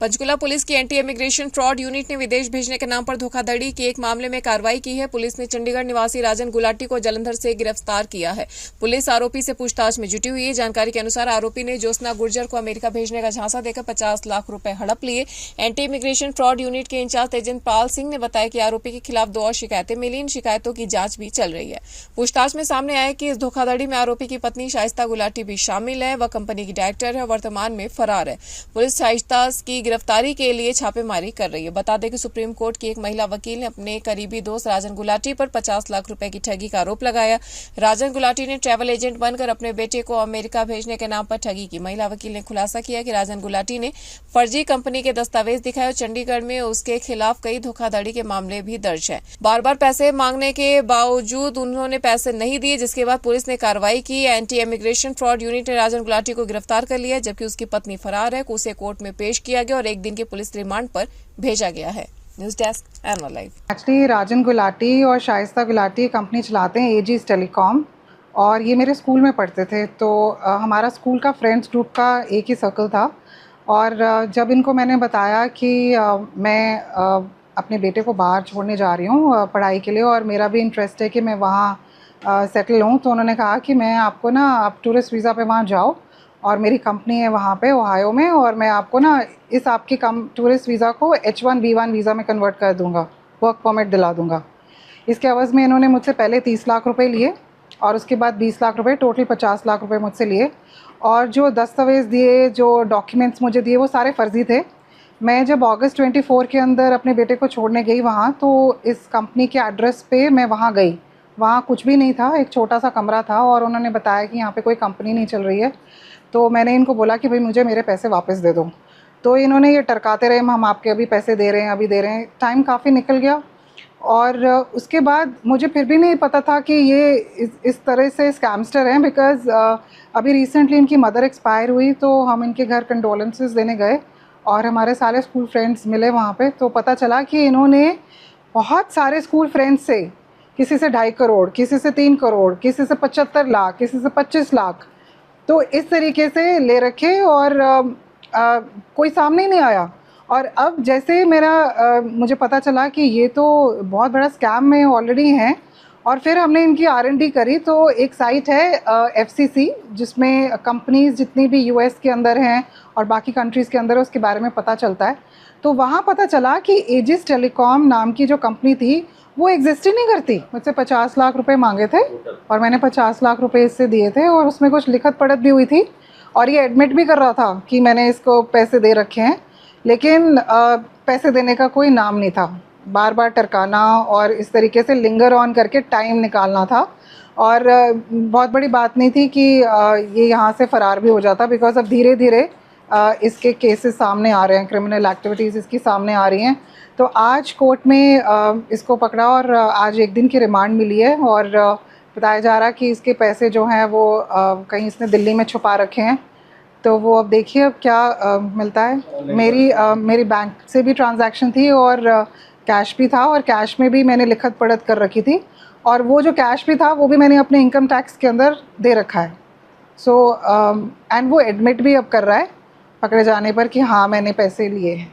Panchkula police की anti immigration fraud unit ने विदेश भेजने के नाम पर धोखाधड़ी के एक मामले में कार्रवाई की है। पुलिस ने चंडीगढ़ निवासी राजन गुलाटी को जालंधर से गिरफ्तार किया है। पुलिस आरोपी से पूछताछ में जुटी हुई है। जानकारी के अनुसार आरोपी ने ज्योत्सना गुर्जर को अमेरिका भेजने का झांसा देकर 50 लाख रुपए हड़प लिए। एंटी इमिग्रेशन फ्रॉड यूनिट के इंचार्ज एजेंट पाल सिंह ने बताया कि आरोपी के खिलाफ 2 और शिकायतें मिली। इन शिकायतों की जांच भी चल रही है। पूछताछ में सामने आया कि इस धोखाधड़ी में आरोपी की पत्नी शाइस्ता गुलाटी भी शामिल है। वह कंपनी की डायरेक्टर है और वर्तमान में फरार है। पुलिस शाइस्ता की गिरफ्तारी के लिए छापेमारी कर रही है। बता दें कि सुप्रीम कोर्ट की एक महिला वकील ने अपने करीबी दोस्त राजन गुलाटी पर 50 लाख रुपए की ठगी का आरोप लगाया। राजन गुलाटी ने ट्रैवल एजेंट बनकर अपने बेटे को अमेरिका भेजने के नाम पर ठगी की। महिला वकील ने खुलासा किया कि राजन गुलाटी ने फर्जी कंपनी के दस्तावेज दिखाए और चंडीगढ़ में उसके खिलाफ कई धोखाधड़ी के मामले भी दर्ज है। बार बार पैसे मांगने के बावजूद उन्होंने पैसे नहीं दिए, जिसके बाद पुलिस ने कार्रवाई की। एंटी इमिग्रेशन फ्रॉड यूनिट ने राजन गुलाटी को गिरफ्तार कर लिया, जबकि उसकी पत्नी फरार है। उसे कोर्ट में पेश किया गया और 1 दिन के पुलिस रिमांड पर भेजा गया है। News desk N one live. Actually Rajan Gulati और शाइस्ता गुलाटी कंपनी चलाते हैं एजीज टेलीकॉम, और ये मेरे स्कूल में पढ़ते थे। तो हमारा स्कूल का फ्रेंड्स ग्रुप का एक ही सर्कल था। और जब इनको मैंने बताया कि मैं अपने बेटे को बाहर छोड़ने जा रही हूँ पढ़ाई के लिए, और मेरा भी इंटरेस्ट है कि मैं वहाँ सेटल हूँ, तो उन्होंने कहा कि मैं आपको ना, आप टूरिस्ट वीज़ा पे वहाँ जाओ और मेरी कंपनी है वहाँ पे ओहायो में, और मैं आपको ना इस आपकी टूरिस्ट वीज़ा को H1B1 वीज़ा में कन्वर्ट कर दूँगा, वर्क परमिट दिला दूँगा। इसके एवज़ में इन्होंने मुझसे पहले 30 लाख रुपए लिए और उसके बाद 20 लाख रुपए, टोटल 50 लाख रुपए मुझसे लिए। और जो दस्तावेज़ दिए, जो डॉक्यूमेंट्स मुझे दिए, वो सारे फ़र्ज़ी थे। मैं जब अगस्त 24 के अंदर अपने बेटे को छोड़ने गई वहाँ, तो इस कंपनी के एड्रेस पे मैं वहाँ गई। वहाँ कुछ भी नहीं था, एक छोटा सा कमरा था, और उन्होंने बताया कि यहाँ पे कोई कंपनी नहीं चल रही है। तो मैंने इनको बोला कि भाई मुझे मेरे पैसे वापस दे दो। तो इन्होंने ये टरकाते रहे, हम आपके अभी पैसे दे रहे हैं, अभी दे रहे हैं। टाइम काफ़ी निकल गया, और उसके बाद मुझे फिर भी नहीं पता था कि ये इस तरह से स्कैमस्टर हैं। बिकॉज़ अभी रिसेंटली इनकी मदर एक्सपायर हुई, तो हम इनके घर कंडोलेंसेस देने गए और हमारे सारे स्कूल फ्रेंड्स मिले वहाँ पे। तो पता चला कि इन्होंने बहुत सारे स्कूल फ्रेंड्स से, किसी से 2.5 करोड़, किसी से 3 करोड़, किसी से 75 लाख, किसी से 25 लाख, तो इस तरीके से ले रखे, और कोई सामने ही नहीं आया। और अब जैसे मुझे पता चला कि ये तो बहुत बड़ा स्कैम में ऑलरेडी हैं, और फिर हमने इनकी R&D करी। तो एक साइट है FCC, जिसमें कंपनीज जितनी भी US के अंदर हैं और बाकी कंट्रीज़ के अंदर है, उसके बारे में पता चलता है। तो वहाँ पता चला कि एजिस टेलीकॉम नाम की जो कंपनी थी, वो एग्जिस्ट ही नहीं करती। मुझसे 50 लाख रुपए मांगे थे और मैंने 50 लाख रुपए इससे दिए थे, और उसमें कुछ लिखत पढ़त भी हुई थी, और ये एडमिट भी कर रहा था कि मैंने इसको पैसे दे रखे हैं, लेकिन पैसे देने का कोई नाम नहीं था। बार बार टरकाना और इस तरीके से लिंगर ऑन करके टाइम निकालना था। और बहुत बड़ी बात नहीं थी कि ये यहाँ से फ़रार भी हो जाता, बिकॉज अब धीरे धीरे इसके केसेस सामने आ रहे हैं, क्रिमिनल एक्टिविटीज़ इसकी सामने आ रही हैं। तो आज कोर्ट में इसको पकड़ा, और आज 1 दिन की रिमांड मिली है, और बताया जा रहा है कि इसके पैसे जो हैं वो कहीं इसने दिल्ली में छुपा रखे हैं। तो वो अब देखिए अब क्या मिलता है। मेरी बैंक से भी ट्रांजैक्शन थी, और कैश भी था, और कैश में भी मैंने लिखत पढ़त कर रखी थी, और वो जो कैश भी था वो भी मैंने अपने इनकम टैक्स के अंदर दे रखा है। सो एंड वो एडमिट भी अब कर रहा है पकड़े जाने पर कि हाँ मैंने पैसे लिए हैं।